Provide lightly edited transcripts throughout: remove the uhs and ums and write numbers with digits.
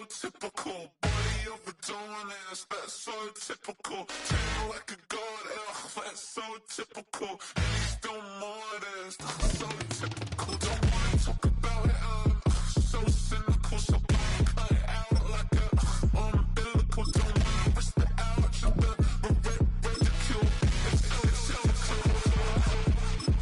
typical. Body of a donut, that's so typical. Tan like a god, that's so typical. And he's still modest, so typical. Don't wanna talk about it, so cynical. So cut it out like a umbilical. Don't wanna risk the ouch of the ridicule.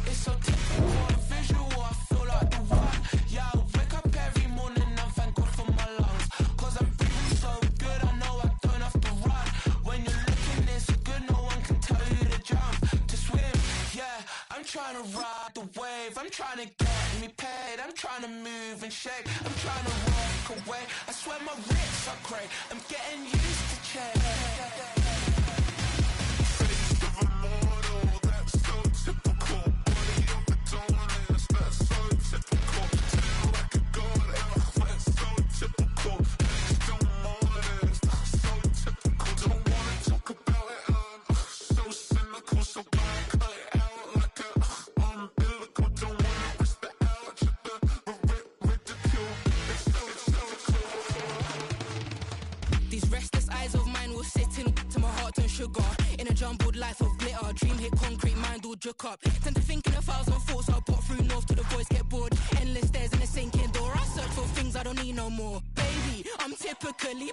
It's so typical, visual, I feel like the one. Yeah, I wake up every morning, I'm thankful for my lungs. Cause I'm breathing so good, I know I don't have to run. When you're looking this good, no one can tell you to jump, to swim. Yeah, I'm trying to ride the wave, I'm trying to get me paid, I'm trying to move and shake, I'm trying to walk away. I swear my wrists are great, I'm getting used to change. Face of a mortal, that's so typical. Body of a donut, that's so typical. Tan like a god, that's so typical. He's still modest, so typical. Don't wanna talk about it, so cynical. So cut it out like a umbilical. Don't wanna risk the ouch of the ridicule. It's so These restless eyes of mine will sit in to my heart and sugar. In a jumbled life of glitter, dream hit concrete, mind all jook up. Tend to think in 1,000 thoughts, I'll put through north till the voice get bored. Endless stairs in a sinking door, I search for things I don't need no more. Baby, I'm typically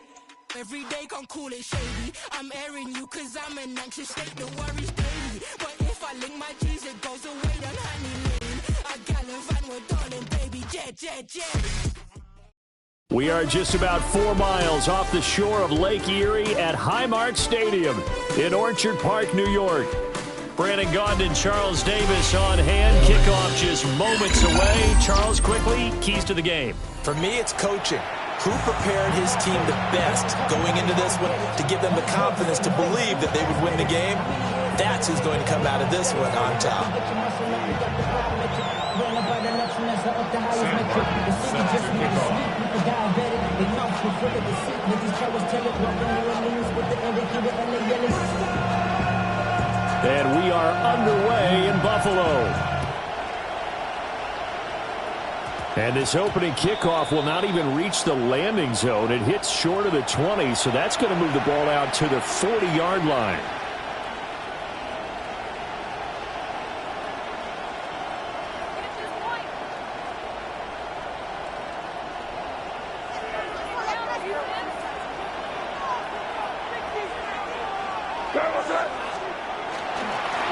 every day, can't call it shady. I'm airing you cause I'm an anxious state, the worries daily. But if I link my G's, it goes away, then honey lane. I gallivant with darling, baby, jet. We are just about 4 miles off the shore of Lake Erie at Highmark Stadium in Orchard Park, New York. Brandon Gaudin and Charles Davis on hand. Kickoff just moments away. Charles, quickly, keys to the game. For me, it's coaching. Who prepared his team the best going into this one to give them the confidence to believe that they would win the game? That's who's going to come out of this one on top. And we are underway in Buffalo. And this opening kickoff will not even reach the landing zone. It hits short of the 20, so that's going to move the ball out to the 40-yard line.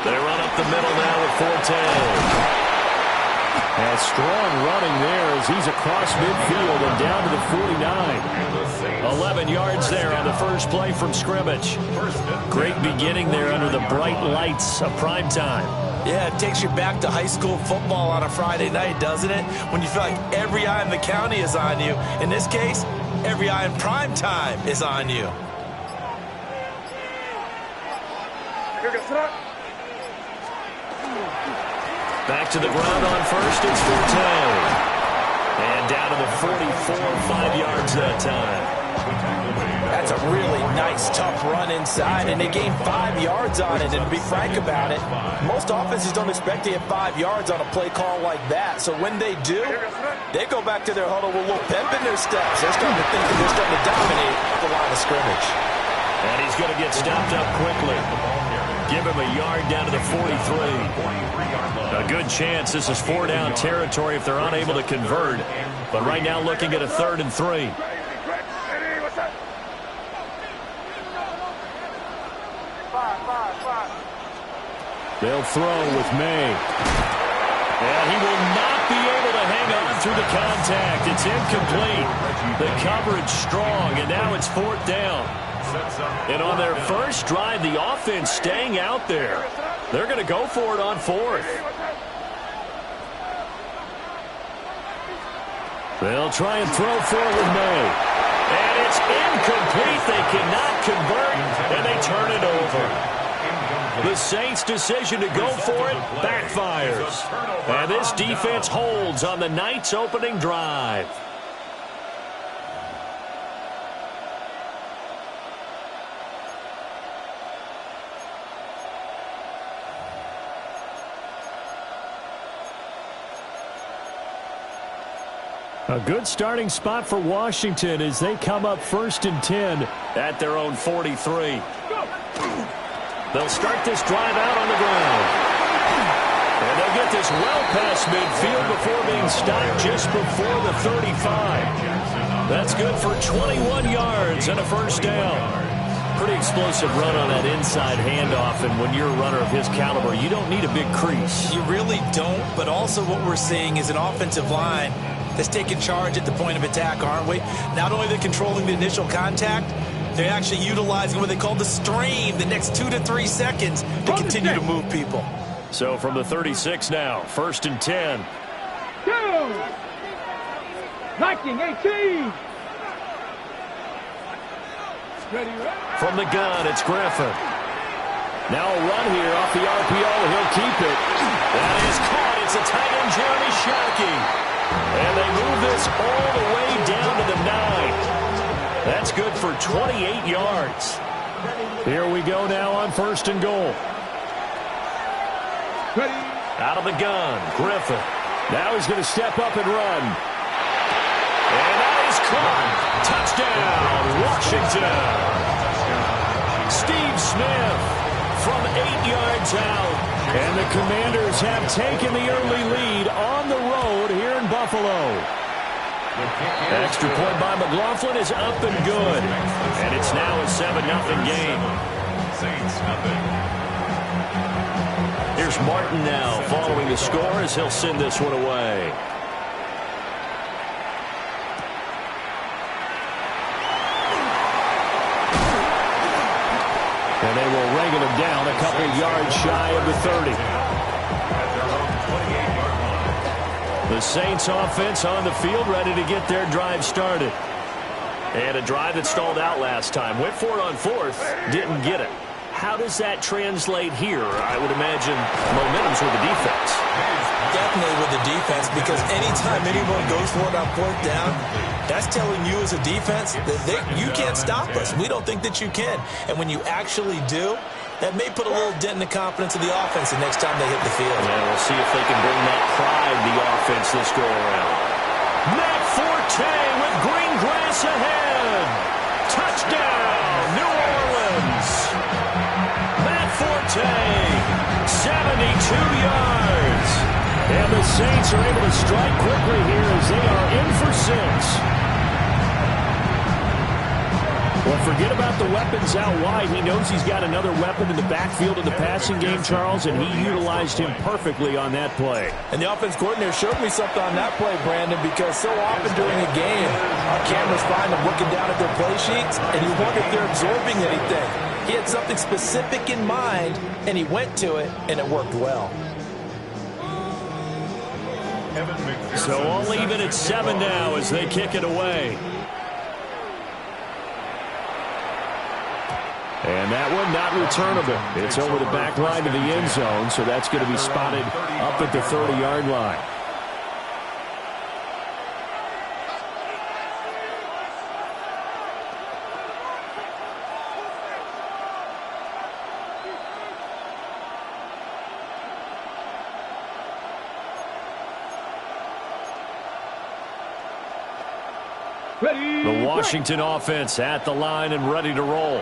They run up the middle now with Forte. And strong running there as he's across midfield and down to the 49. 11 yards there on the first play from scrimmage. Great beginning there under the bright lights of prime time. Yeah, it takes you back to high school football on a Friday night, doesn't it? When you feel like every eye in the county is on you. In this case, every eye in prime time is on you. Back to the ground on first, it's Forte. And down to the 44, 5 yards that time. That's a really nice, tough run inside, and they gained 5 yards on it. And to be frank about it, most offenses don't expect to get 5 yards on a play call like that. So when they do, they go back to their huddle with a little pep in their steps. They're starting to think that they're starting to dominate the line of scrimmage. And he's going to get stopped up quickly. Give him a yard down to the 43. A good chance this is 4-down territory if they're unable to convert. But right now looking at a 3rd and 3. They'll throw with May. And he will not be able to hang on through the contact. It's incomplete. The coverage strong, and now it's 4th down. And on their first drive, the offense staying out there. They're going to go for it on 4th. They'll try and throw for it with May. And it's incomplete. They cannot convert, and they turn it over. The Saints' decision to go for it backfires. And this defense holds on the night's opening drive. A good starting spot for Washington as they come up 1st and 10 at their own 43. They'll start this drive out on the ground. And they'll get this well past midfield before being stopped just before the 35. That's good for 21 yards and a first down. Pretty explosive run on that inside handoff, and when you're a runner of his caliber, you don't need a big crease. You really don't, but also what we're seeing is an offensive line that's taking charge at the point of attack, aren't we? Not only are they controlling the initial contact, they're actually utilizing what they call the stream, the next 2 to 3 seconds, to continue to move people. So from the 36 now, 1st and 10. 18. From the gun, it's Griffin. Now a run here off the RPO. He'll keep it. That is caught. It's a tight end, Jeremy Shockey. And they move this all the way down to the 9. That's good for 28 yards. Here we go now on 1st and goal. Out of the gun, Griffin. Now he's going to step up and run. And that is caught. Touchdown, Washington. Steve Smith from 8 yards out. And the Commanders have taken the early lead on the road here in Buffalo. Extra point by McLaughlin is up and good. And it's now a 7-0 game. Here's Martin now following the score as he'll send this one away. And they will wrangle him down a couple of yards shy of the 30. The Saints offense on the field ready to get their drive started. And a drive that stalled out last time. Went for it on 4th, didn't get it. How does that translate here? I would imagine momentum's with the defense. Definitely with the defense, because anytime anyone goes for it on 4th down, that's telling you as a defense that you can't stop us. We don't think that you can. And when you actually do, that may put a little dent in the confidence of the offense the next time they hit the field. Yeah, we'll see if they can bring that pride to the offense this go around. Matt Forte with green grass ahead. Touchdown, New Orleans. Matt Forte, 72 yards. And the Saints are able to strike quickly here as they are in for 6. Well, forget about the weapons out wide. He knows he's got another weapon in the backfield of the passing game, Charles, and he utilized him perfectly on that play. And the offense coordinator showed me something on that play, Brandon, because so often during a game, our cameras find them looking down at their play sheets, and you wonder if they're absorbing anything. He had something specific in mind, and he went to it, and it worked well. So all even at 7 now as they kick it away. And that one not returnable. It's over the back line to the end zone, so that's going to be spotted up at the 30-yard line. The Washington offense at the line and ready to roll.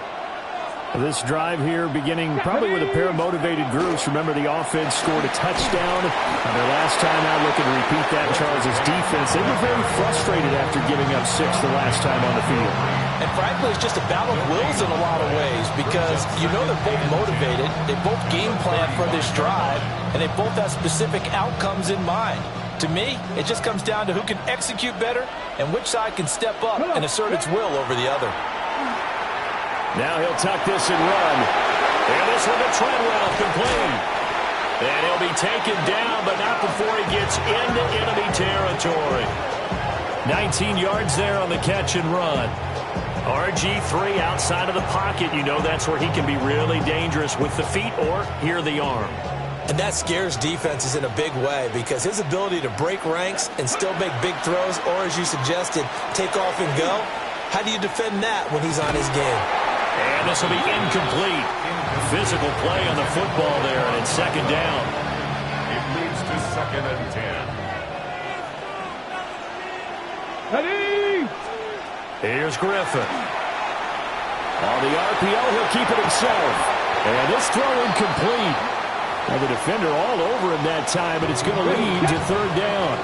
This drive here beginning probably with a pair of motivated groups. Remember, the offense scored a touchdown. Their last time out, looking to repeat that, Charles' defense. They were very frustrated after giving up 6 the last time on the field. And frankly, it's just a battle of wills in a lot of ways, because you know they're both motivated. They both game plan for this drive, and they both have specific outcomes in mind. To me, it just comes down to who can execute better and which side can step up and assert its will over the other. Now he'll tuck this and run. And this one to Treadwell, complete. And he'll be taken down, but not before he gets into enemy territory. 19 yards there on the catch and run. RG3 outside of the pocket. You know that's where he can be really dangerous with the feet or here the arm. And that scares defenses in a big way, because his ability to break ranks and still make big throws, or as you suggested, take off and go, how do you defend that when he's on his game? And this will be incomplete. Physical play on the football there, and it's 2nd down. It leads to 2nd and 10. Here's Griffin. On the RPO, he'll keep it himself. And this throw incomplete. And the defender all over him that time, but it's going to lead to third down.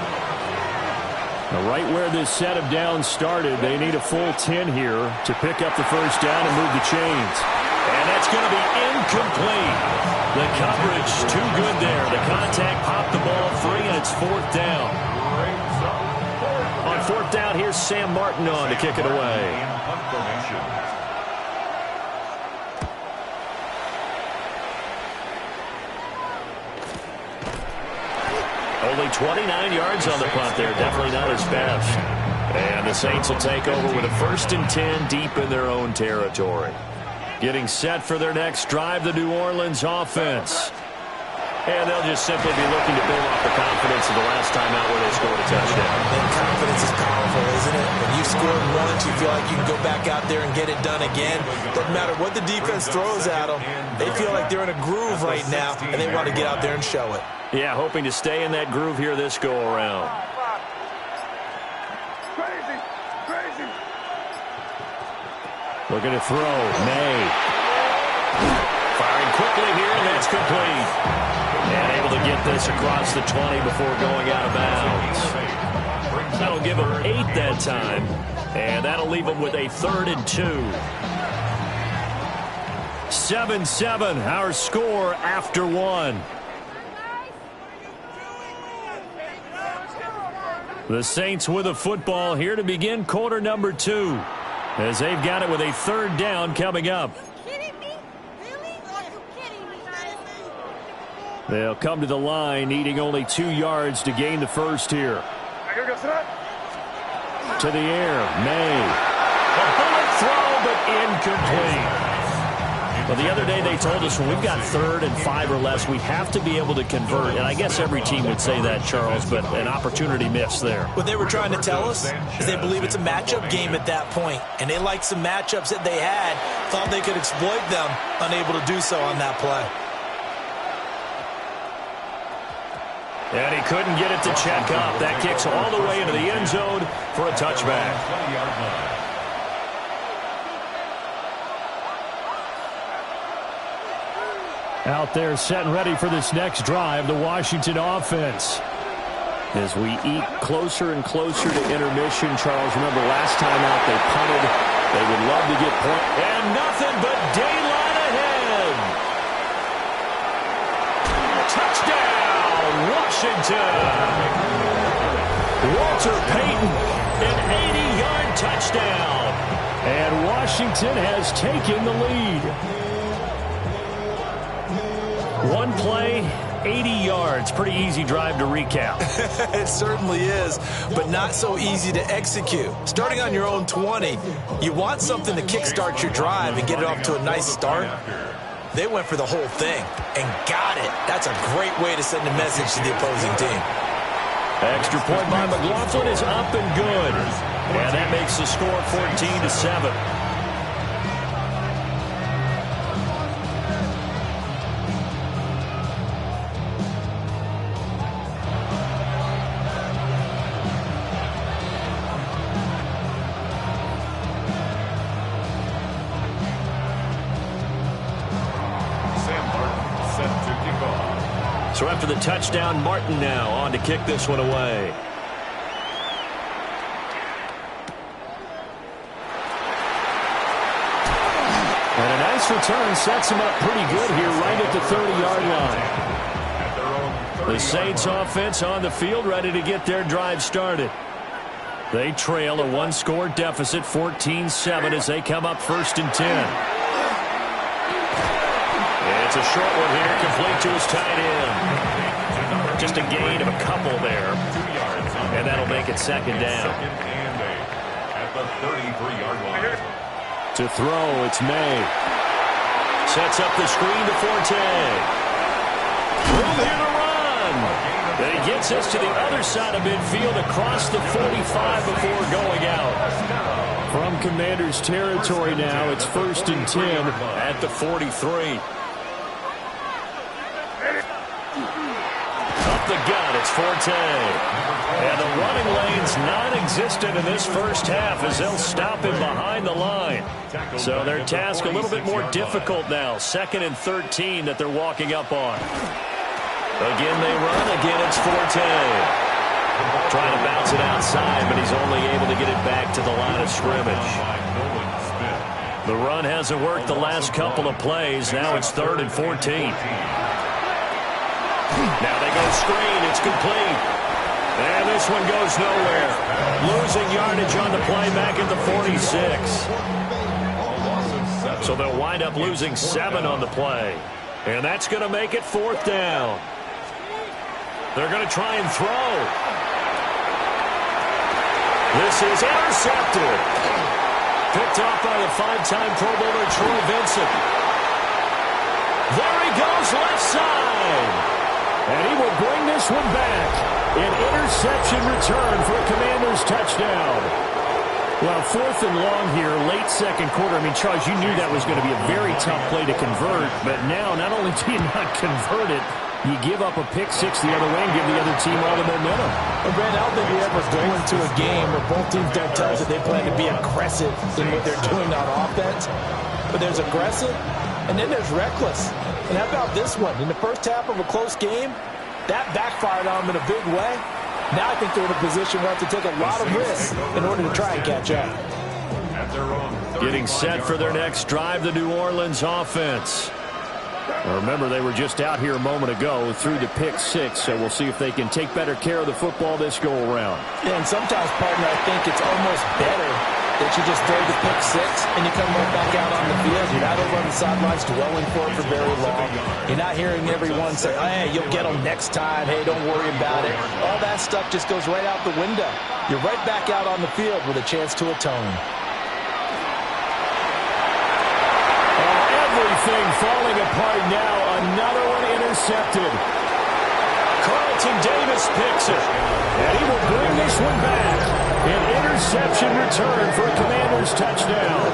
Now, right where this set of downs started, they need a full 10 here to pick up the first down and move the chains. And that's going to be incomplete. The coverage too good there. The contact popped the ball free, and it's fourth down. On fourth down, here's Sam Martin on to kick it away. Only 29 yards on the punt there. Definitely not his best. And the Saints will take over with a 1st and 10 deep in their own territory. Getting set for their next drive, the New Orleans offense. And they'll just simply be looking to build off the confidence of the last time out where they scored a touchdown. And confidence is powerful, isn't it? When you scored once, you feel like you can go back out there and get it done again. Doesn't matter what the defense throws at them. They feel like they're in a groove right now, and they want to get out there and show it. Yeah, hoping to stay in that groove here this go-around. Looking to throw. May. Firing quickly here, and that's complete. And able to get this across the 20 before going out of bounds. That'll give them 8 that time. And that'll leave them with a 3rd and 2. 7-7, our score after 1. The Saints with a football here to begin quarter number 2. As they've got it with a 3rd down coming up. They'll come to the line needing only 2 yards to gain the first here. To the air, May. A bullet throw, but incomplete. Well, the other day they told us when we've got 3rd and 5 or less, we have to be able to convert. And I guess every team would say that, Charles, but an opportunity missed there. What they were trying to tell us is they believe it's a matchup game at that point. And they liked some matchups that they had, thought they could exploit them, unable to do so on that play. And he couldn't get it to check up. That kicks all the way into the end zone for a touchback. Out there set and ready for this next drive, the Washington offense. As we eat closer and closer to intermission, Charles, remember last time out they punted. They would love to get points. And nothing but daylight ahead. Touchdown, Washington. Walter Payton, an 80-yard touchdown. And Washington has taken the lead. One play, 80 yards. Pretty easy drive to recap. It certainly is, but not so easy to execute. Starting on your own 20, you want something to kickstart your drive and get it off to a nice start. They went for the whole thing and got it. That's a great way to send a message to the opposing team. Extra point by McLaughlin is up and good. And that makes the score 14-7. So after the touchdown, Martin now on to kick this one away. And a nice return sets him up pretty good here right at the 30-yard line. The Saints offense on the field ready to get their drive started. They trail a one-score deficit, 14-7, as they come up 1st and 10. It's a short one here, complete to his tight end. Just a gain of a couple there. And that'll make it 2nd down. At the 33-yard line. To throw, it's May. Sets up the screen to Forte. Room here to run. And he gets us to the other side of midfield across the 45 before going out. From Commander's territory now, it's 1st and 10 at the 43. Up the gut, it's Forte. And the running lane's non-existent in this first half as they'll stop him behind the line. So their task a little bit more difficult now. 2nd and 13 that they're walking up on. Again they run. Again it's Forte. Trying to bounce it outside, but he's only able to get it back to the line of scrimmage. The run hasn't worked the last couple of plays. Now it's 3rd and 14. Now they go screen. It's complete. And this one goes nowhere. Losing yardage on the play back at the 46. So they'll wind up losing 7 on the play. And that's going to make it 4th down. They're going to try and throw. This is intercepted. Picked off by the 5-time Pro Bowler Troy Vincent. There he goes left side. And he will bring this one back. An interception return for a Commanders touchdown. Well, 4th and long here, late second quarter. I mean, Charles, you knew that was going to be a very tough play to convert. But now, not only do you not convert it, you give up a pick 6 the other way and give the other team all the momentum. Well, Brad, I don't think we ever go into a game where both teams don't tell us that they plan to be aggressive in what they're doing on offense. But there's aggressive, and then there's reckless. And how about this one? In the first half of a close game, that backfired on them in a big way. Now I think they're in a position where they have to take a lot of risks in order to try and catch up. Getting set for their next drive, the New Orleans offense. Now remember, they were just out here a moment ago through the pick 6, so we'll see if they can take better care of the football this go-around. Yeah, and sometimes, partner, I think it's almost better that you just throw the pick 6 and you come right back out on the field. You're not over on the sidelines dwelling for it for very long. You're not hearing everyone say, hey, you'll get them next time. Hey, don't worry about it. All that stuff just goes right out the window. You're right back out on the field with a chance to atone. Everything falling apart now. Another one intercepted. Carlton Davis picks it. And he will bring this one back. An interception return for a Commanders touchdown.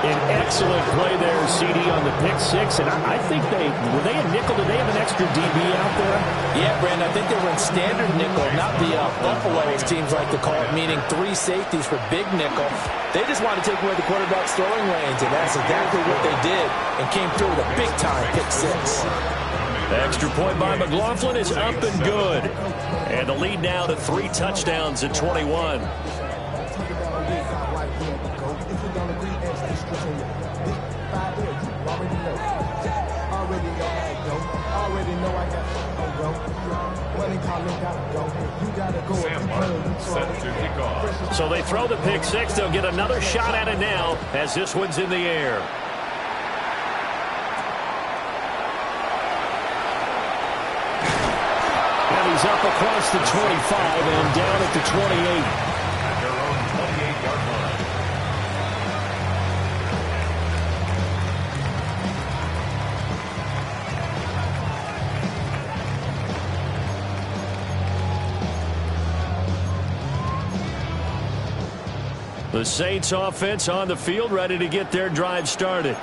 An excellent play there, CD, on the pick 6. And I think were they a nickel? Did they have an extra DB out there? Yeah, Brandon, I think they were in standard nickel, not the Buffalo, as teams like to call it, meaning 3 safeties for big nickel. They just wanted to take away the quarterback's throwing lanes, and that's exactly what they did, and came through with a big-time pick 6. The extra point by McLaughlin is up and good. And the lead now to 3 touchdowns at 21. So they throw the pick 6. They'll get another shot at it now as this one's in the air. And he's up across the 25 and down at the 28. The Saints offense on the field, ready to get their drive started.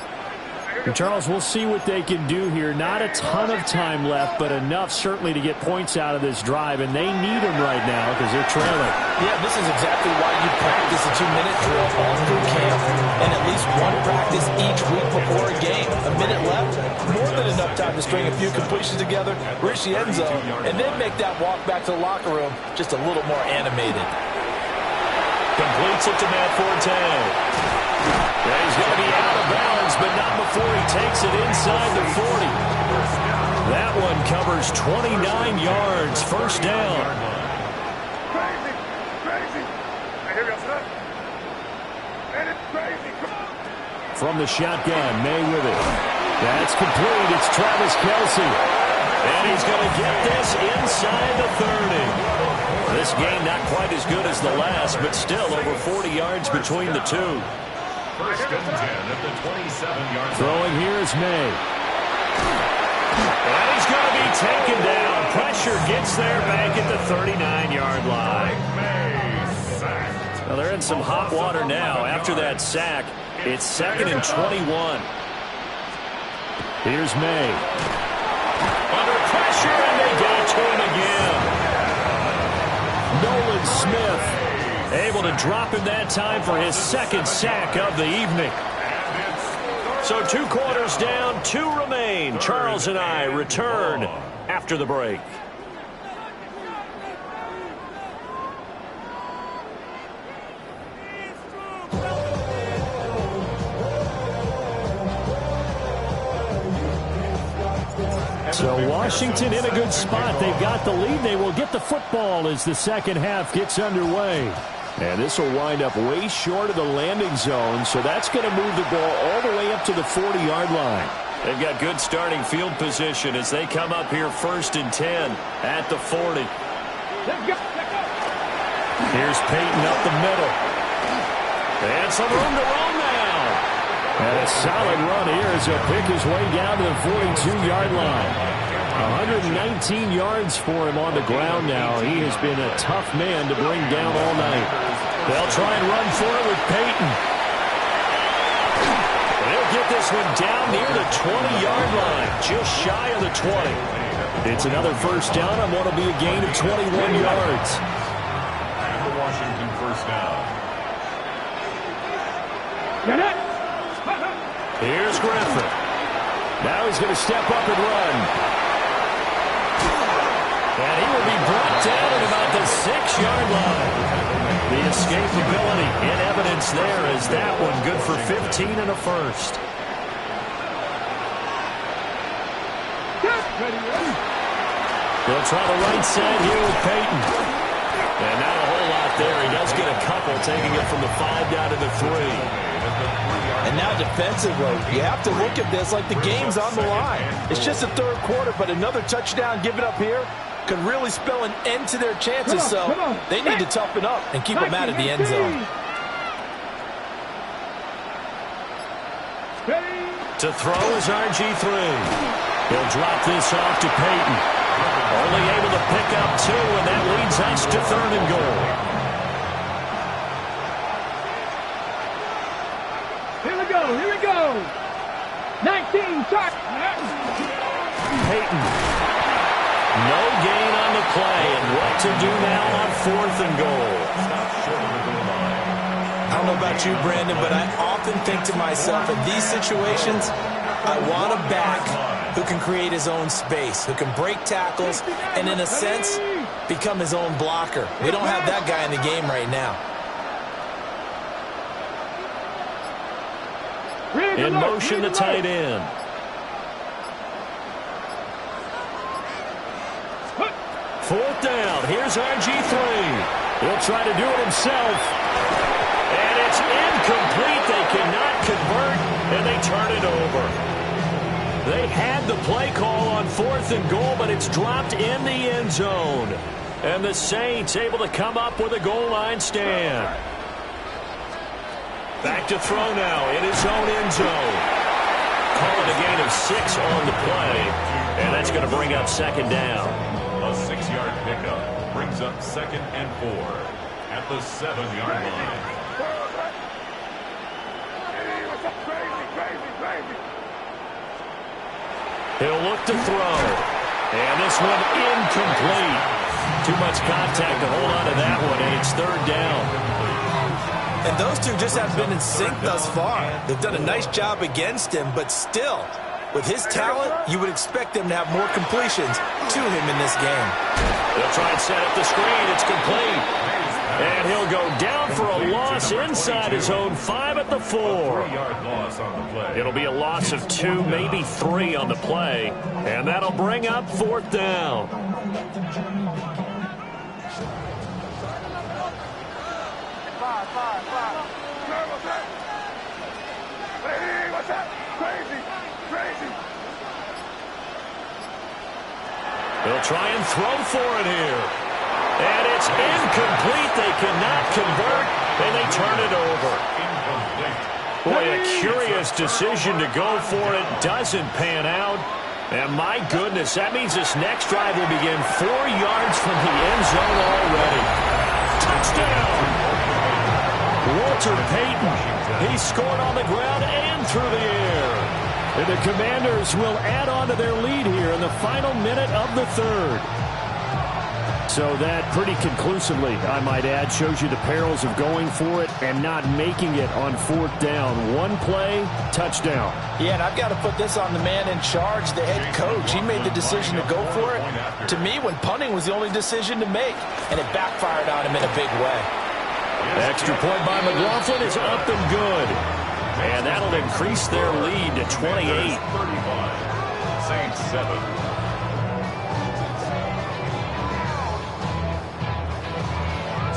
And Charles, we'll see what they can do here. Not a ton of time left, but enough certainly to get points out of this drive, and they need them right now because they're trailing. Yeah, this is exactly why you practice a 2-minute drill all through camp and at least one practice each week before a game. A minute left, more than enough time to string a few completions together, reach the end zone, and then make that walk back to the locker room just a little more animated. Completes it to Matt Forte. Yeah, he's going to be out of bounds, but not before he takes it inside the 40. That one covers 29 yards. First down. From the shotgun, May with it. That's complete. It's Travis Kelce. And he's going to get this inside the 30. This game not quite as good as the last, but still over 40 yards between the two. First and 10 at the 27-yard line. Throwing here is May. And he's going to be taken down. Pressure gets there back at the 39-yard line. Well, they're in some hot water now. After that sack, it's 2nd and 21. Here's May. Under pressure, and Smith able to drop him that time for his second sack of the evening. So 2 quarters down, 2 remain. Charles and I return after the break. So Washington in a good spot. They've got the lead. They will get the football as the second half gets underway. And this will wind up way short of the landing zone, so that's going to move the ball all the way up to the 40-yard line. They've got good starting field position as they come up here 1st and 10 at the 40. Here's Peyton up the middle. And some room to roam now. And a solid run here as he'll pick his way down to the 42-yard line. 119 yards for him on the ground now. He has been a tough man to bring down all night. They'll try and run for it with Peyton. They'll get this one down near the 20-yard line, just shy of the 20. It's another first down on what will be a gain of 21 yards. And the Washington first down. Here's Griffin. Now he's going to step up and run. And he will be brought down at about the 6-yard line. The escapability in evidence there as that one good for 15 and a first. They'll try the right side here with Peyton. And not a whole lot there. He does get a couple, taking it from the 5 down to the 3. And now defensively, you have to look at this like the game's on the line. It's just the 3rd quarter, but another touchdown given up here could really spell an end to their chances, so they need to toughen up and keep them out of the end zone. To throw is RG3. He'll drop this off to Peyton. Only able to pick up 2, and that leads us to 3rd and goal. Here we go. 19, touch. Peyton. No gain on the play, and what to do now on 4th and goal. I don't know about you, Brandon, but I often think to myself, in these situations, I want a back who can create his own space, who can break tackles, and in a sense, become his own blocker. We don't have that guy in the game right now. In motion, the tight end. Fourth down. Here's RG3. He'll try to do it himself. And it's incomplete. They cannot convert, and they turn it over. They had the play call on 4th and goal, but it's dropped in the end zone. And the Saints able to come up with a goal line stand. Back to throw now in his own end zone. Call it a gain of 6 on the play, and that's going to bring up 2nd down. A 6-yard pickup brings up 2nd and 4 at the 7-yard line. He'll look to throw. And this one incomplete. Too much contact to hold on to that one, and it's 3rd down. And those two just haven't been in sync thus far. They've done a nice job against him, but still, with his talent, you would expect them to have more completions to him in this game. They'll try and set up the screen. It's complete. And he'll go down for a loss inside his own 5 at the 4. 3-yard loss on the play. It'll be a loss of 2, maybe 3 on the play. And that'll bring up 4th down. They'll try and throw for it here. And it's incomplete. They cannot convert, and they turn it over. Boy, a curious decision to go for it. Doesn't pan out. And my goodness, that means this next drive will begin 4 yards from the end zone already. Touchdown! Walter Payton. He scored on the ground and through the air. And the Commanders will add on to their lead here in the final minute of the 3rd. So that pretty conclusively, I might add, shows you the perils of going for it and not making it on 4th down. One play, touchdown. Yeah, and I've got to put this on the man in charge, the head coach. He made the decision to go for it. To me, when punting was the only decision to make, and it backfired on him in a big way. The extra point by McLaughlin is up and good. And that'll increase their lead to 28. 35. Saints 7.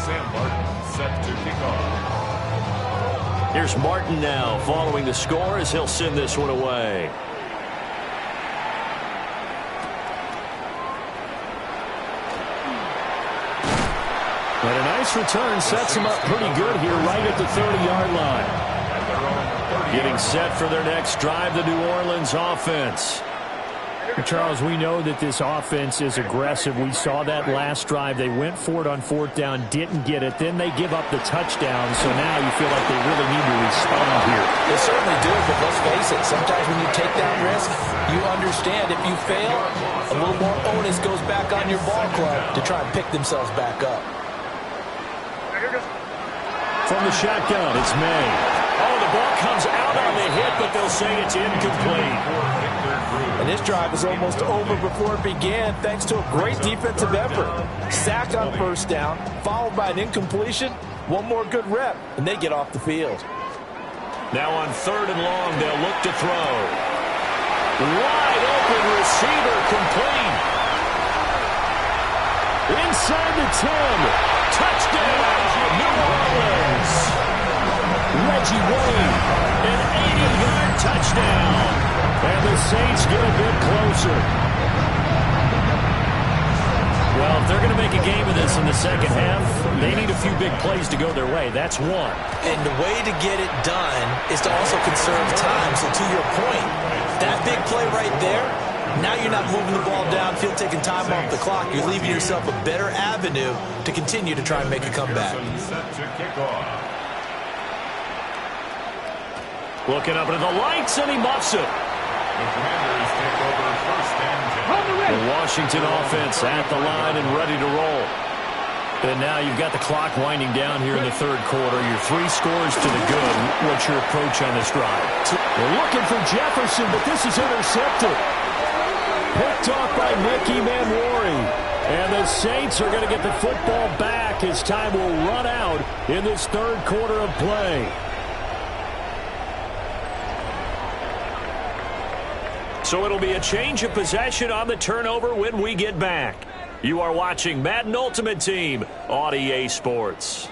Sam Martin set to kick off. Here's Martin now following the score as he'll send this one away. But a nice return sets him up pretty good here right at the 30-yard line. Getting set for their next drive, the New Orleans offense. Charles, we know that this offense is aggressive. We saw that last drive. They went for it on 4th down, didn't get it. Then they give up the touchdown, so now you feel like they really need to respond here. They certainly do, but let's face it, sometimes when you take that risk, you understand if you fail, a little more onus goes back on your ball club to try and pick themselves back up. From the shotgun, it's May. Oh, the ball comes out on the hit, but they'll say it's incomplete. And this drive is almost over before it began thanks to a great defensive effort. Sack on 1st down, followed by an incompletion. One more good rep, and they get off the field. Now on 3rd and long, they'll look to throw. Wide open receiver complete. Inside the 10. Touchdown, New Orleans. Reggie Wayne, an 80-yard touchdown. And the Saints get a bit closer. Well, if they're going to make a game of this in the second half, they need a few big plays to go their way. That's one. And the way to get it done is to also conserve time. So to your point, that big play right there, now you're not moving the ball downfield, taking time off the clock. You're leaving yourself a better avenue to continue to try and make a comeback. Looking up into the lights, and he muffs it. The Commanders take over 1st and 10. The Washington offense at the line and ready to roll. And now you've got the clock winding down here in the 3rd quarter. Your 3 scores to the good. What's your approach on this drive? They're looking for Jefferson, but this is intercepted. Picked off by Nicky Manwari. And the Saints are going to get the football back as time will run out in this 3rd quarter of play. So it'll be a change of possession on the turnover when we get back. You are watching Madden Ultimate Team on EA Sports.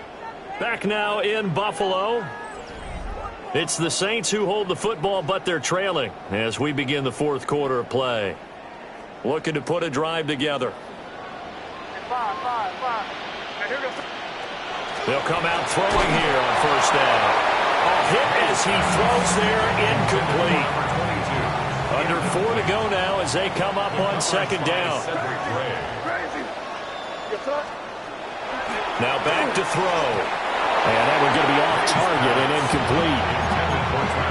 Back now in Buffalo. It's the Saints who hold the football, but they're trailing as we begin the 4th quarter of play. Looking to put a drive together. They'll come out throwing here on 1st down. A hit as he throws there, incomplete. Under 4 to go now as they come up on 2nd down. Now back to throw. And that one's going to be off target and incomplete.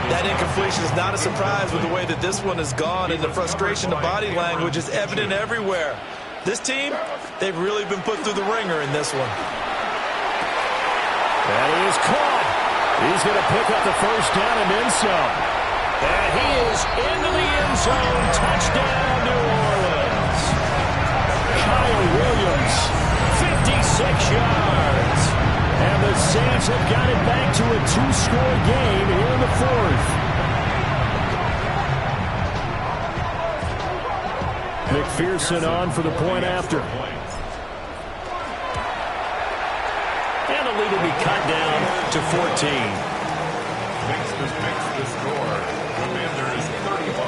That incompletion is not a surprise with the way that this one has gone, and the frustration, the body language is evident everywhere. This team, they've really been put through the ringer in this one. That is caught. He's going to pick up the 1st down and then some. And he is into the end zone. Touchdown, New Orleans. Kyle Williams, 56 yards. And the Saints have got it back to a 2-score game here in the 4th. McPherson on for the point after. And the lead will be cut down to 14. Makes the score. Commanders 35.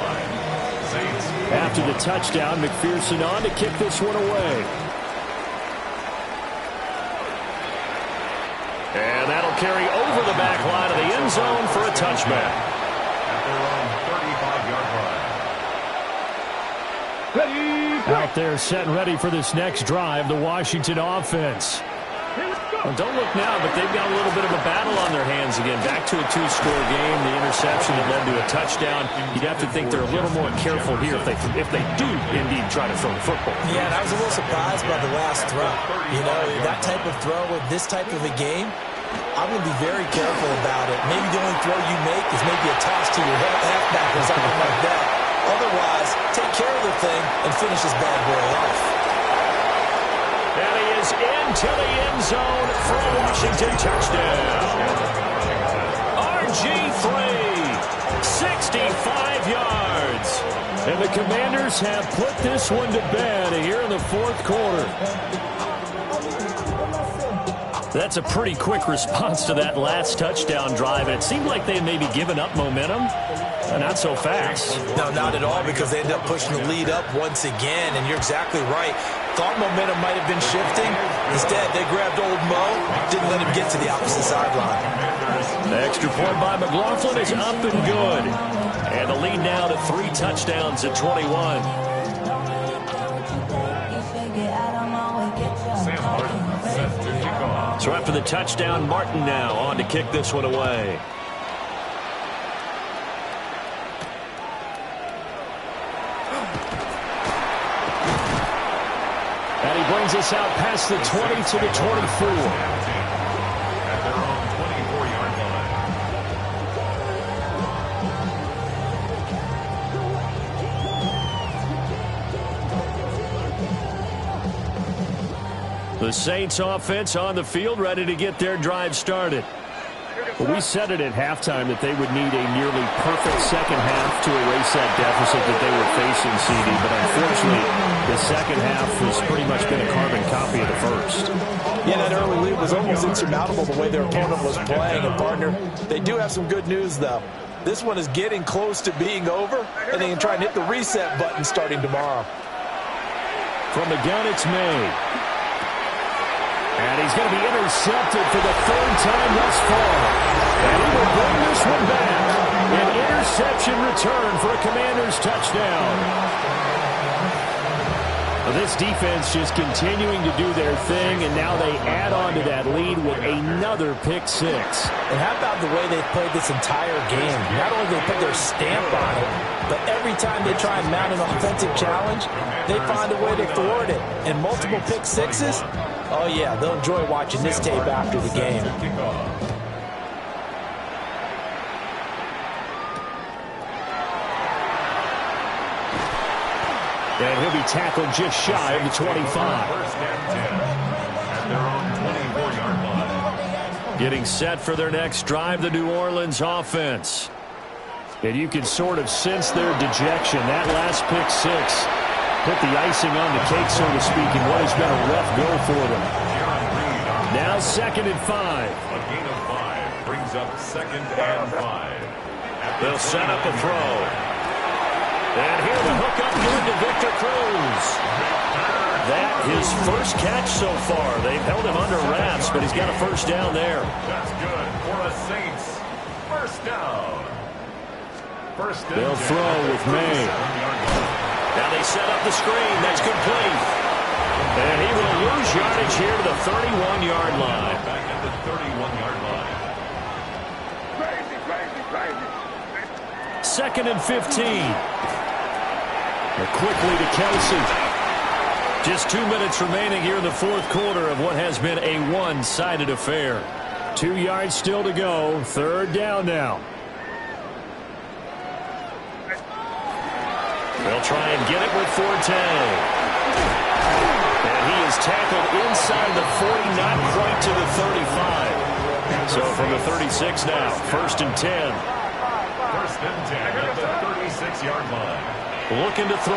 Saints. After the touchdown, McPherson on to kick this one away. And that'll carry over the back line of the end zone for a touchback. At their own 35-yard line. Out there set and ready for this next drive, the Washington offense. Here we go. Well, don't look now, but they've got a little bit of a battle on their hands again. Back to a two-score game. The interception that led to a touchdown. You'd have to think they're a little more careful here if they do indeed try to throw the football. Yeah, and I was a little surprised by the last throw. You know, that type of throw with this type of a game, I'm going to be very careful about it. Maybe the only throw you make is maybe a toss to your halfback or something like that. Otherwise, take care of the thing and finish this bad boy off. And he is into the end zone for a Washington touchdown. RG3, 65 yards. And the Commanders have put this one to bed here in the fourth quarter. That's a pretty quick response to that last touchdown drive. And it seemed like they had maybe given up momentum. Not so fast. No, not at all, because they ended up pushing the lead up once again. And you're exactly right. Thought momentum might have been shifting. Instead, they grabbed old Mo, didn't let him get to the opposite sideline. The extra point by McLaughlin is up and good. And the lead now to 3 touchdowns at 21. So after the touchdown, Martin now on to kick this one away. And he brings us out past the 20 to the 24. The Saints offense on the field, ready to get their drive started. Well, we said it at halftime that they would need a nearly perfect second half to erase that deficit that they were facing, CD. But unfortunately, the second half has pretty much been a carbon copy of the first. Yeah, that early lead was almost insurmountable the way their opponent was playing. And, partner, they do have some good news, though. This one is getting close to being over, and they can try and hit the reset button starting tomorrow. From the gun, it's May. And he's going to be intercepted for the third time thus far. And he will bring this one back. An interception return for a Commanders touchdown. Well, this defense just continuing to do their thing, and now they add on to that lead with another pick six. And how about the way they played this entire game? Not only did they put their stamp on it, but every time they try and mount an offensive challenge, they find a way to thwart it. And multiple pick sixes? Oh, yeah, they'll enjoy watching this tape after the game. And he'll be tackled just shy of the 25. First and 10 at their own 24-yard line. Getting set for their next drive, the New Orleans offense. And you can sort of sense their dejection. That last pick six put the icing on the cake, so to speak, in what has been a rough go for them. Now 2nd and 5. A gain of 5 brings up 2nd and 5. They'll set up a throw. And here the hookup good to Victor Cruz. That his first catch so far. They've held him under wraps, but he's got a first down there. That's good for a Saints. First down. First and They'll 10 throw with May. Now they set up the screen. That's complete. And he will lose yardage here to the 31-yard line. Back at the 31-yard line. 2nd and 15. Quickly to Kelsey. Just 2 minutes remaining here in the fourth quarter of what has been a one-sided affair. 2 yards still to go. 3rd down now. They'll try and get it with Forte. And he is tackled inside the 40, not quite to the 35. So from the 36 now, 1st and 10. First and 10 at the 36-yard line. Looking to throw.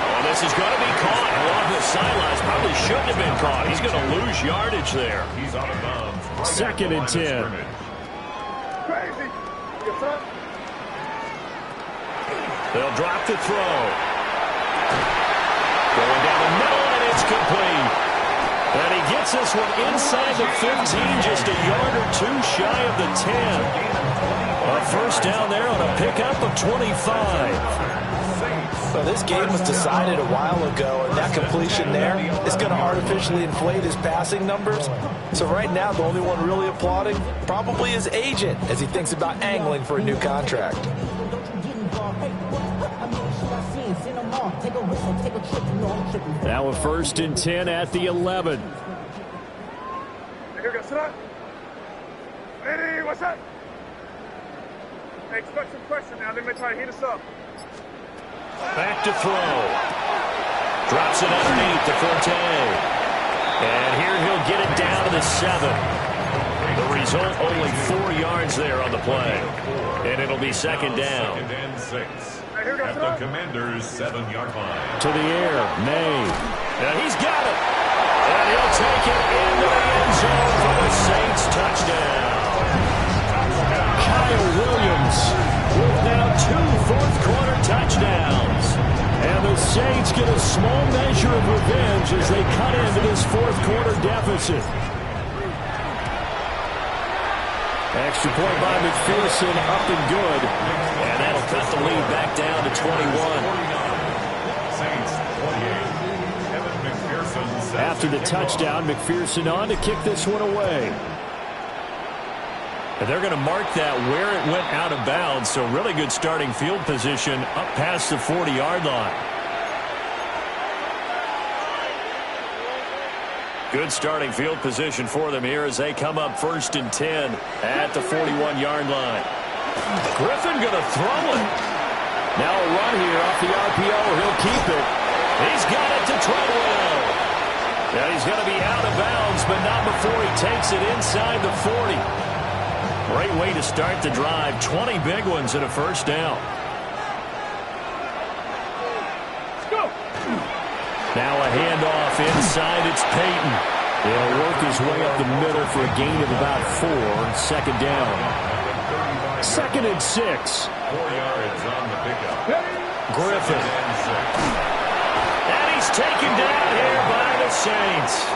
Oh, this is going to be caught along the sidelines. Probably shouldn't have been caught. He's going to lose yardage there. He's out of bounds. Right 2nd and 10. They'll drop the throw. Going down the middle, and it's complete. And he gets this one inside the 15, just a yard or two shy of the 10. A first down there on a pickup of 25. Well, this game was decided a while ago, and that completion there is going to artificially inflate his passing numbers. So right now, the only one really applauding probably his agent as he thinks about angling for a new contract. Now a 1st and 10 at the 11. Here we go, sit up. Hey, what's up? Hey, expect some pressure now. They may try to heat us up. Back to throw. Drops it underneath to Forte. And here he'll get it down to the 7. The result, only 4 yards there on the play. And it'll be 2nd down. 2nd and 6. At the Commanders' 7-yard line. To the air, May. Now he's got it. And he'll take it into the end zone for the Saints touchdown. Kyle Williams with now 2 fourth-quarter touchdowns. And the Saints get a small measure of revenge as they cut into this fourth-quarter deficit. Extra point by McPherson, up and good. And that'll cut the lead back down to 21. Saints 28. Evan McPherson. After the touchdown, McPherson on to kick this one away. And they're going to mark that where it went out of bounds, so really good starting field position up past the 40-yard line. Good starting field position for them here as they come up 1st and 10 at the 41-yard line. Griffin going to throw it. Now a run here off the RPO. He'll keep it. He's got it to Treadwell. Now he's going to be out of bounds, but not before he takes it inside the 40. Great way to start the drive. 20 big ones and a 1st down. Now a handoff inside. It's Peyton. He'll work his way up the middle for a gain of about 4. 2nd down. 2nd and 6. 4 yards on the pickup. Griffin. And he's taken down here by the Saints.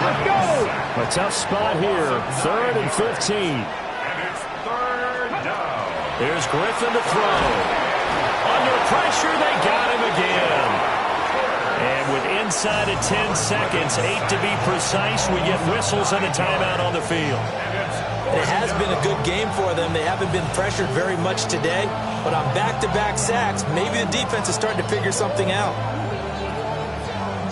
Let's go! A tough spot here. 3rd and 15. And it's 3rd down. Here's Griffin to throw. Under pressure, they got him again. And with inside of 10 seconds, 8 to be precise, we get whistles and a timeout on the field. It has been a good game for them. They haven't been pressured very much today, but on back-to-back sacks, maybe the defense is starting to figure something out.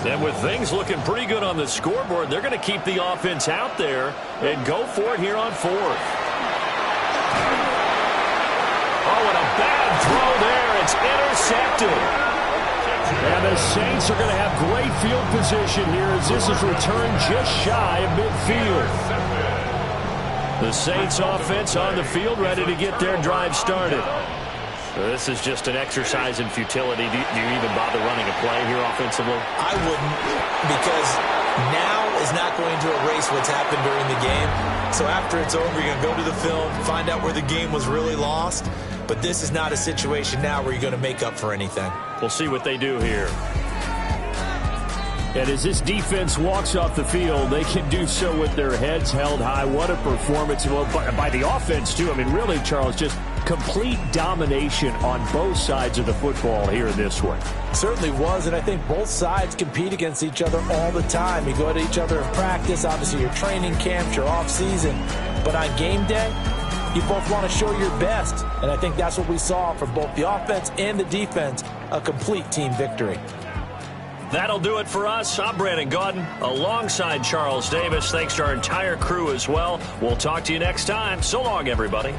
And with things looking pretty good on the scoreboard, they're going to keep the offense out there and go for it here on 4th. Oh, and a bad throw there. It's intercepted. And the Saints are going to have great field position here as this is returned just shy of midfield. The Saints offense on the field ready to get their drive started. So this is just an exercise in futility. Do you even bother running a play here offensively? I wouldn't, because now is not going to erase what's happened during the game. So after it's over, you're going to go to the film, find out where the game was really lost. But this is not a situation now where you're going to make up for anything. We'll see what they do here. And as this defense walks off the field, they can do so with their heads held high. What a performance. Well, by the offense, too. I mean, really, Charles, just complete domination on both sides of the football here in this one. Certainly was, and I think both sides compete against each other all the time. You go to each other in practice, obviously your training camps, your off-season. But on game day, you both want to show your best. And I think that's what we saw from both the offense and the defense, a complete team victory. That'll do it for us. I'm Brandon Gaudin alongside Charles Davis. Thanks to our entire crew as well. We'll talk to you next time. So long, everybody.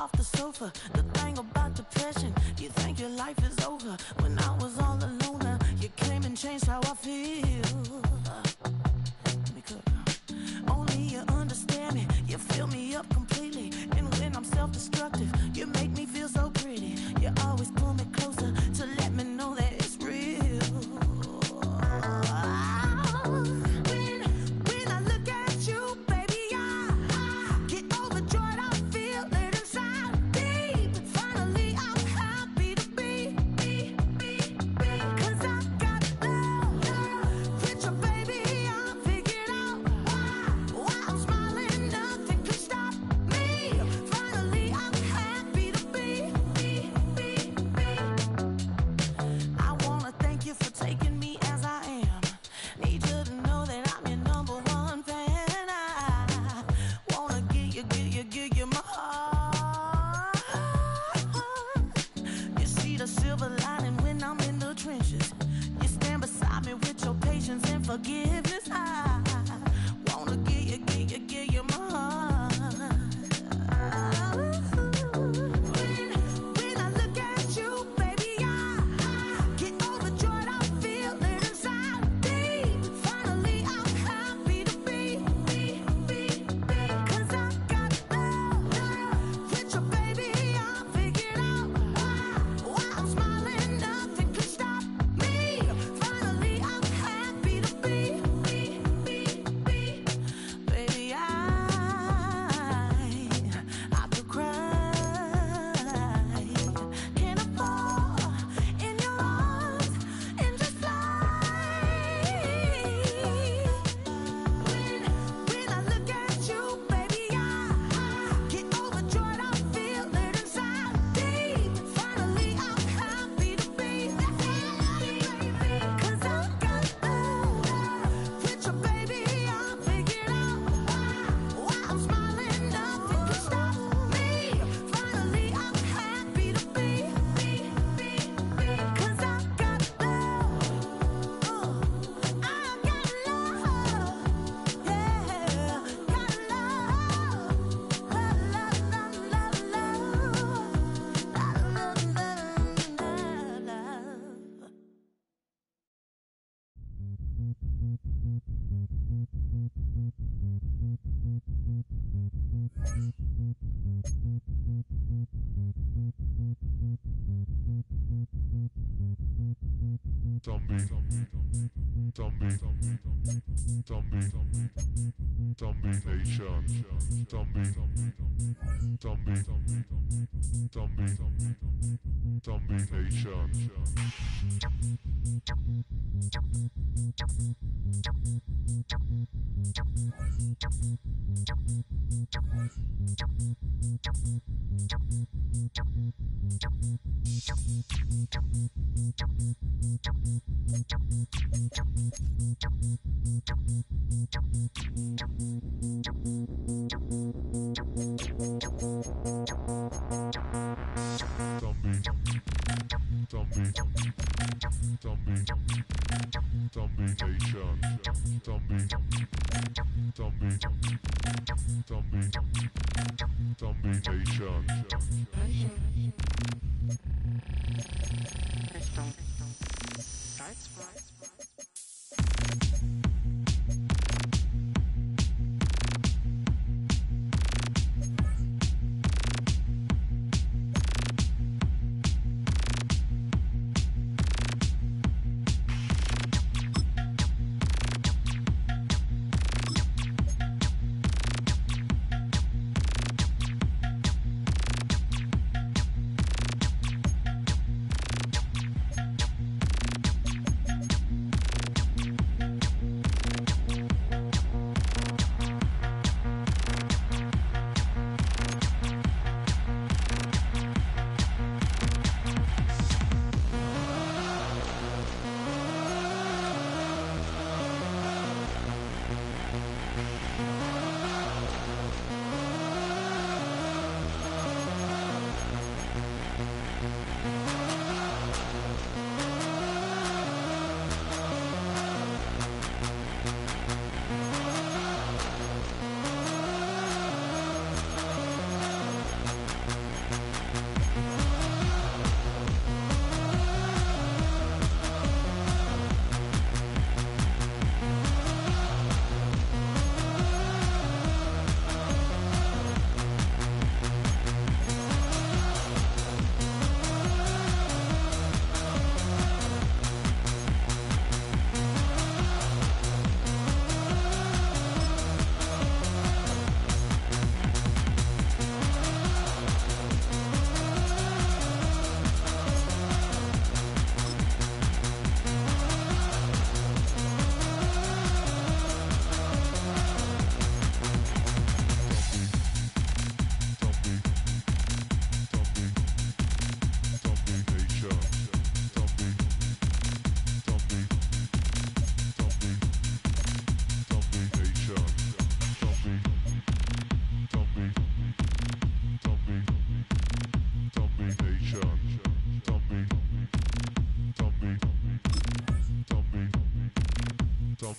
off the sofa. The thing about depression, you think your life is over. When I was all alone, you came and changed how I feel. Let me cook. Only you understand me, you fill me up completely. And when I'm self-destructive, you make me feel so pretty. You always pull me closer to let me know that it's real. When I look at you, baby, I get overjoyed. I feel it inside deep. Finally, I'm happy to be. 'Cause I got love. Picture, baby, I figured out why I'm smiling. Nothing can stop me. Finally, I'm happy to be. I wanna thank you for taking me as I am. Need you to know that I'm your number one fan. I wanna give you my heart. You see the silver lining when I'm in the trenches. You stand beside me with your patience and forgiveness. I wanna give you my heart. When I look at you, baby, I get overjoyed. I feel it inside deep. Finally, I'm happy to be. 'Cause I got love. Picture, baby, I figured out why I'm smiling. Nothing can stop me. Finally, I'm happy to be. Baby, I could cry. Can I fall in your arms and just fly? When I look at you, baby, I get overjoyed. I feel it inside deep. Finally, I'm happy to be. 'Cause I got love. Picture, baby, I figured out why I'm smiling. Nothing can stop me. Finally, I'm happy to be. 'Cause I got love. I got love. Yeah, got love.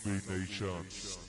SB Nation.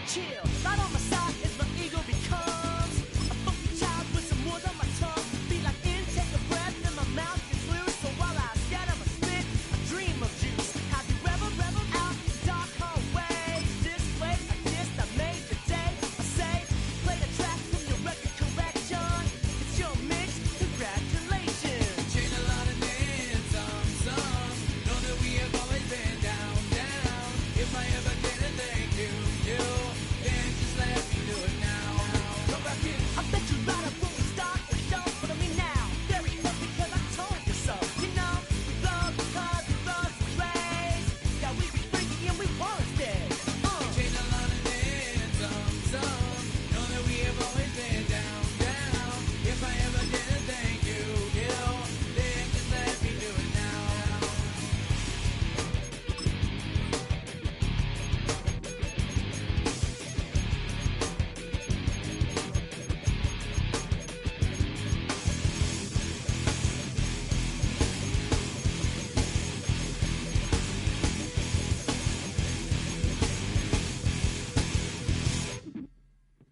chill. Right on my side is my ego becomes a funky child with some words on my tongue. Be like in, take a breath, and my mouth gets loose. So while I scatter my spit, I dream of juice. Have you ever reveled out in dark hallways? This way, I guess I made the day. I say, play the track from your record collection. It's your mix, congratulations. Change a lot of names, some. Know that we have always been down. If I ever did a thank you, then just let me do it now. Come back in. I bet you right up when we start the show. But I mean now, very close because I told you so. You know, we love because we love to raise. Yeah, we be freaky and we wanna stay. Change a lot of names, some. Know that we have always been down. If I ever did a thank you, then just let me do it now.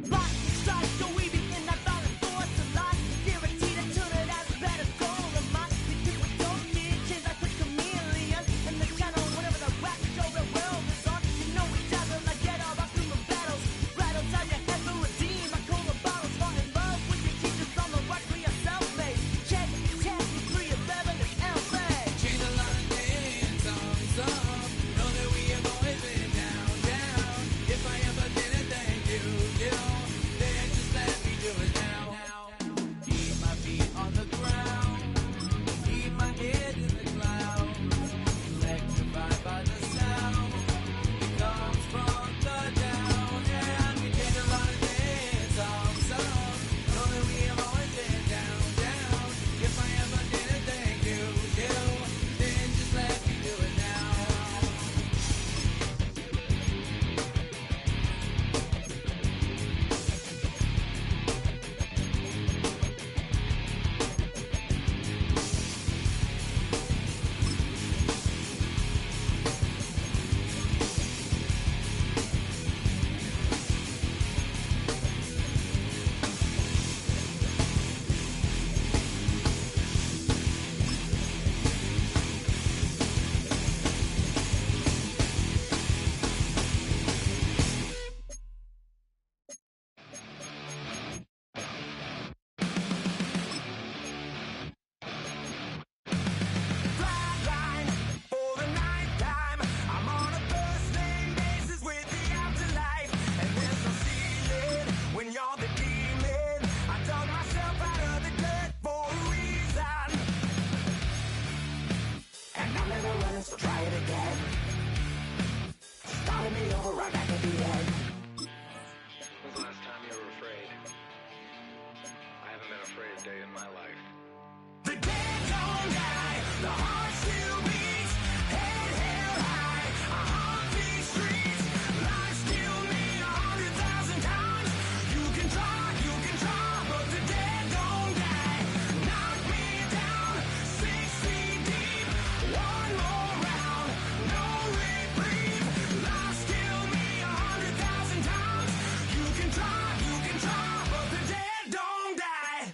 Life strikes, so we be in that violent force of life. Guaranteed to turn it as a better goal of mine. We do what don't need change like a chameleon. And the channel, whatever the rap show the world is on. You know we dazzle like get all our human battles. Rattle tie your head to redeem. I call the bottles, fall in love with your teachers on the right for your self-made. Check, test, 3 of 11 is LA. Change a lot of names, some. Know that we have always been down. If I ever did a thank you, then just let me do it now. Keep my feet on the ground, keep my head in the clouds, electrified by the sound that comes from the down. Yeah, we change a lot of names, some. Know that we have always been down. If I ever did a thank you, then just let me do it now. Flatline for the night time. I'm on a first name basis with the afterlife. And there's no ceiling when you're the demon. I dug myself out of the dirt for a reason. And I'm never running, so try it again. Starting me over right back at the end. When's the last time you were afraid? I haven't been afraid a day in my life. The dead don't die, the heart still beats, head held high, I haunt these streets, lies kill me 100,000 times, you can try, but the dead don't die, knock me down, 6 feet deep, one more round, no reprieve, lies kill me 100,000 times, you can try, but the dead don't die.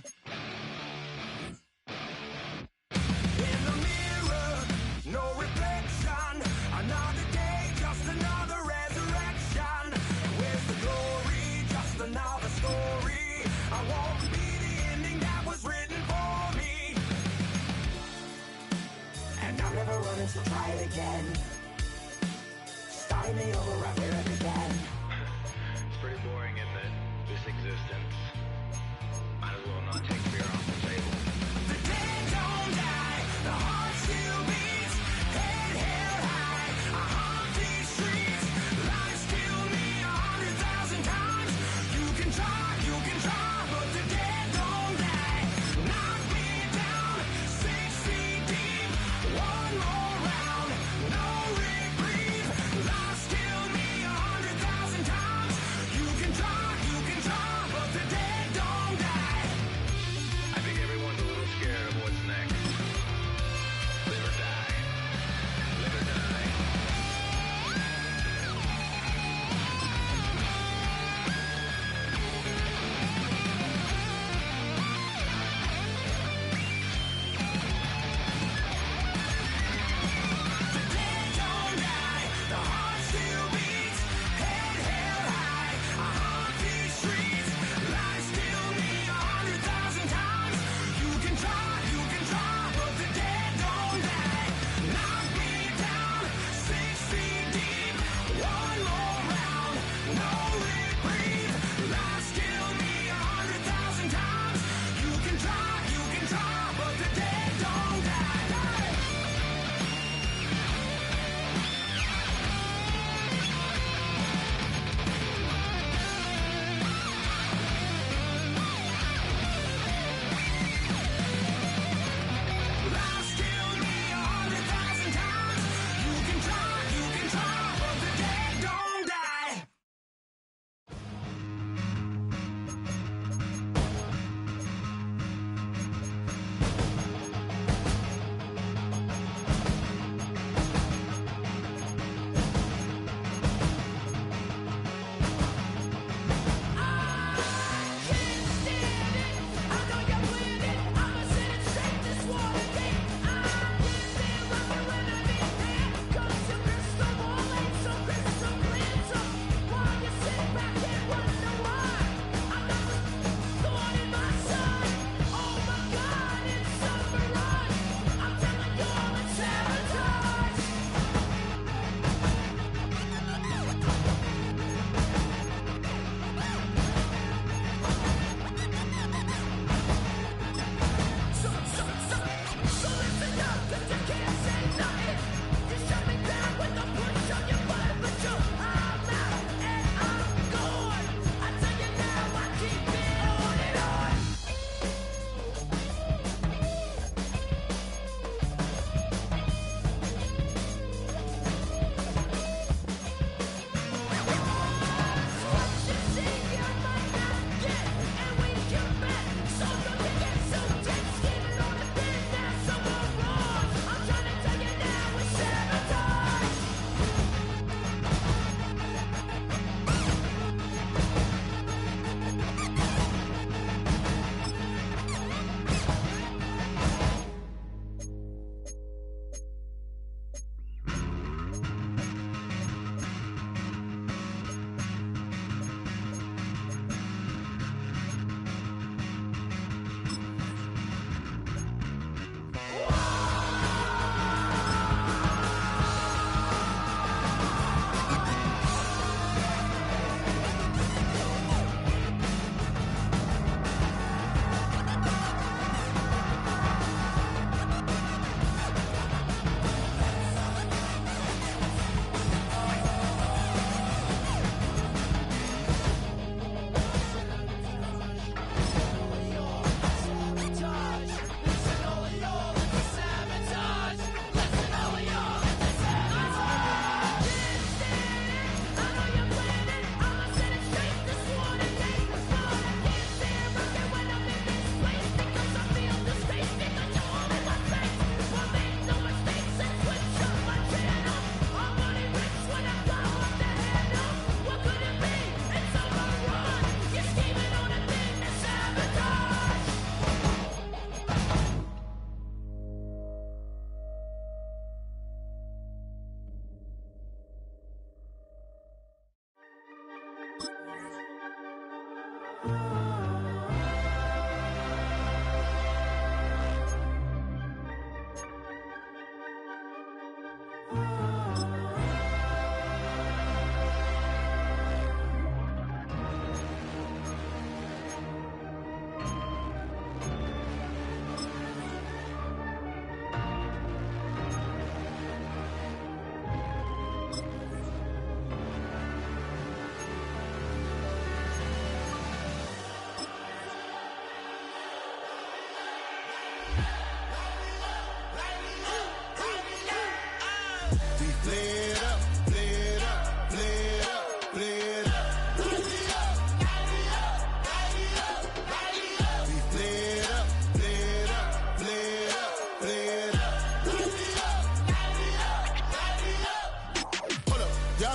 In the mirror, no reflection. Another day, just another resurrection. Where's the glory? Just another story. I won't be the ending that was written for me. And I'm never running, so try it again. Starting me over right where I began. It's pretty boring, isn't it? This existence. Might as well not take fear off the table. The dead don't die, the heart still beats, head held high, I haunt these streets, lies kill me 100,000 times, you can try, but the dead don't die, knock me down, 6 feet deep, one more round, no reprieve, lies kill me 100,000 times, you can try, but the dead don't die. I think everyone's a little scared of what's next. Live or die. Live or die.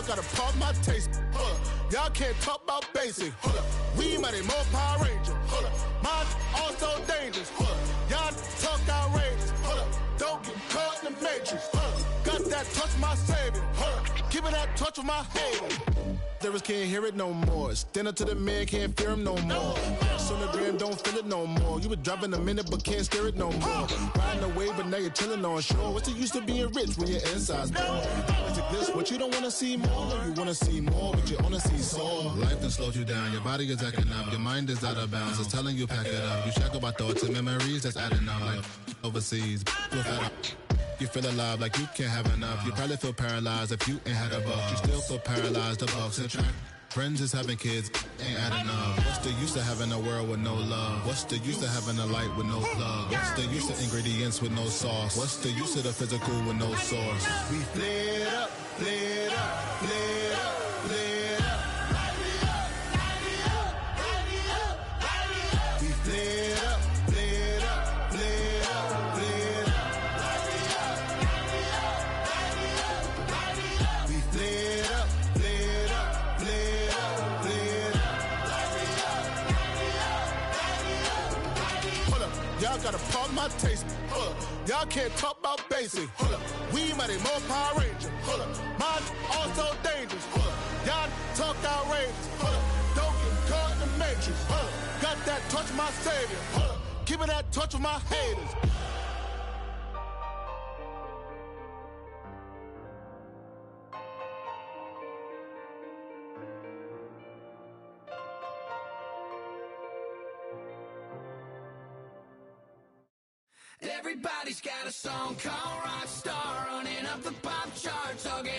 Y'all gotta pump my taste. Hold up. Y'all can't talk about basic. Hold up. We mighty more Power Ranger. Hold up. Mine also dangerous. Hold up. Y'all talk outrageous. Hold up. Don't get caught in the matrix. Hold up. Got that touch of my savior. Hold up. Giving that touch of my haters. Lyrics can't hear it no more. Stand up to the man, can't fear him no more. Ass on the gram, don't feel it no more. You been driving a minute, but can't steer it no more. Riding away, but now you're chilling on shore. What's the use of being rich when your inside's poor? This, what you don't wanna see more? You wanna see more, but you wanna see sore. Life done slowed you down. Your body is acting up. Your mind is out of bounds. It's telling you pack it up. You shack about thoughts and memories that's adding up. Like overseas, you feel alive like you can't have enough. You probably feel paralyzed if you ain't had a buck. You still feel paralyzed, the bucks attract. Friends is having kids, ain't adding up. What's the use of having a world with no love? What's the use of having a light with no plug? What's the use of ingredients with no sauce? What's the use of the physical with no source? We flared up, flared up, flared up, flared up. We flared up, flared up, flared up, flared up. We flared up, flared up, flared up, flared up. Hold up, y'all gotta pump my taste. Hold up, y'all can't talk about basic. Hold up, we mighty more Power Ranger. Hold up, mine also dangerous. Hold up, y'all talk outrageous. Hold up, don't get caught in the matrix. Hold up, got that touch of my savior. Hold up, give me that touch of my haters. Everybody's got a song called Rockstar, running up the pop charts, all they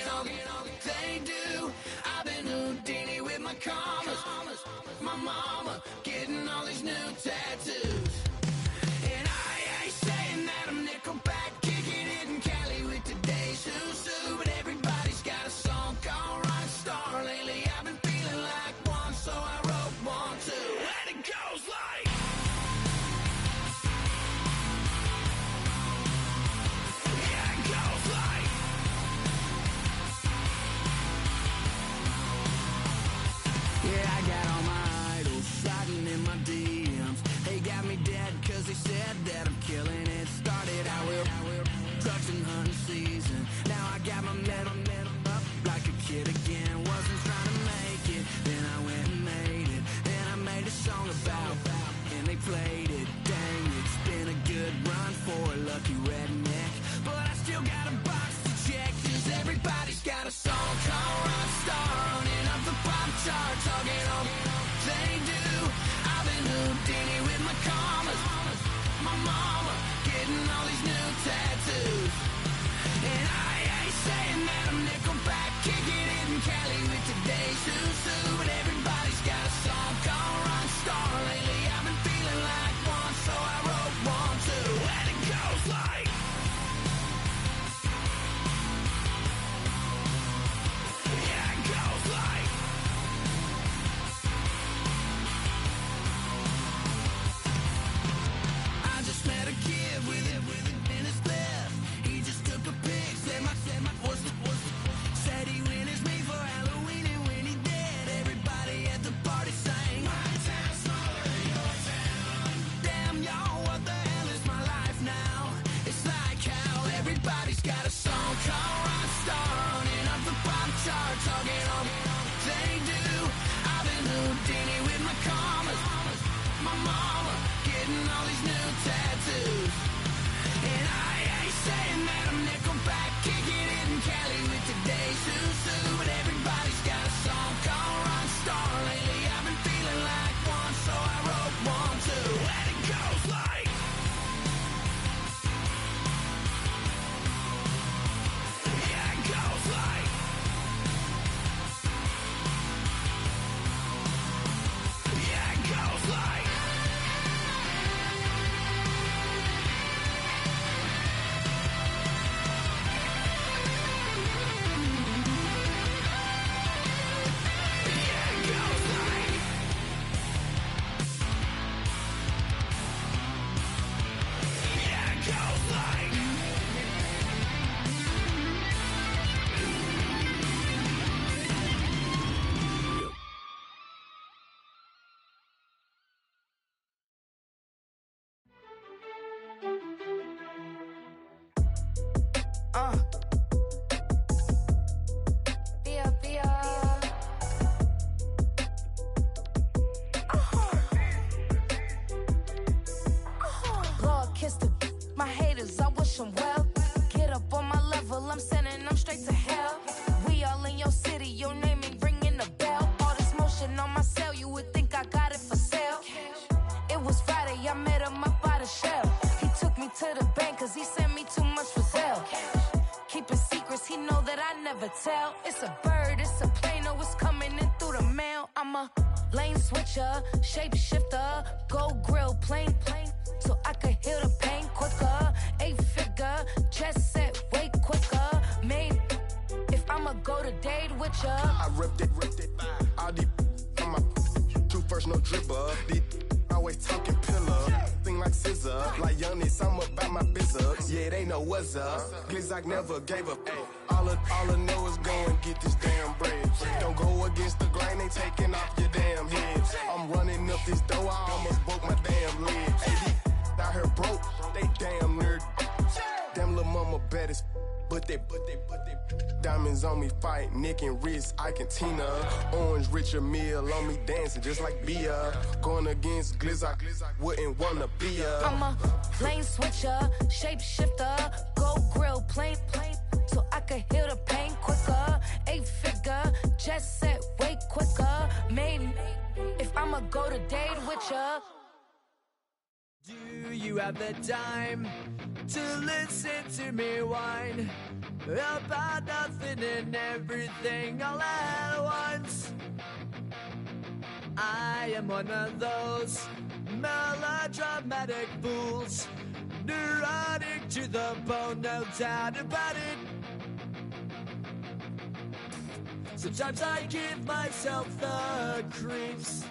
do. I've been Houdini with my commas, my mama getting all these new tattoos. And I ain't saying that I'm Nickelback, kicking it in Cali with today's who's who, but everybody's got a song called Rockstar. Lately I've been feeling like one, so I wrote one too. And it goes like, yeah, I got all my idols sliding in my DMs. They got me dead cause they said that I'm killing it. Started out with trucks and hunting season. Now I got my metal up like a kid again. Wasn't trying to make it, then I went and made it. Then I made a song about and they played it. Dang, it's been a good run for a lucky redneck, but I still got a box to check. Cause everybody's got a song called Rockstar, running up the pop charts, all they do. I've been Houdini with my commas, my mama getting all these new tattoos. And I ain't saying that I'm Nickelback, kicking it in Cali with today's who's who, but everybody's got a song called Rockstar. Lately I've been feeling like one, so I wrote one too. And it goes like, yeah, it goes like, I just met a kid with it in his left. He just took a pic, said my said he witnessed me for Halloween, and when he did, everybody at the wish him well. Get up on my level, I'm sending them straight to hell. We all in your city, your name ain't ringing the bell. All this motion on my cell, you would think I got it for sale. It was Friday, I met him up by the shell. He took me to the bank, cause he sent me too much for sale. Keeping secrets, he know that I never tell. It's a bird, it's a plane, oh, it's coming in through the mail. I'm a lane switcher, shapeshifter, go grill, plane, so I could heal the pain quicker. 8-figure, jet set, way quicker. Made, if I'ma go to date with ya. I ripped it, all these on my true first, no dribble. These always talking pillar, thing like scissor. Like youngest, I'm about my business. Yeah, they know what's up. Glizzock never gave up. All I know is go and get this damn bread. Don't go against the grain, they taking off your damn head. I'm running up this door, I almost broke my damn leg. Hey, out here broke, they damn nerd. Damn little mama bad as but they diamonds on me fight, neck and wrist, I can Tina. Orange Richard Mill on me dancing just like Bia. Going against Glizzock, wouldn't wanna be a. I'm a lane switcher, shapeshifter, go grill, plane, so I could heal the pain quicker. 8-figure, jet set, way quicker. Maybe if I'ma go to date with ya. Do you have the time to listen to me whine about nothing and everything all at once? I am one of those melodramatic fools, neurotic to the bone, no doubt about it. Sometimes I give myself the creeps.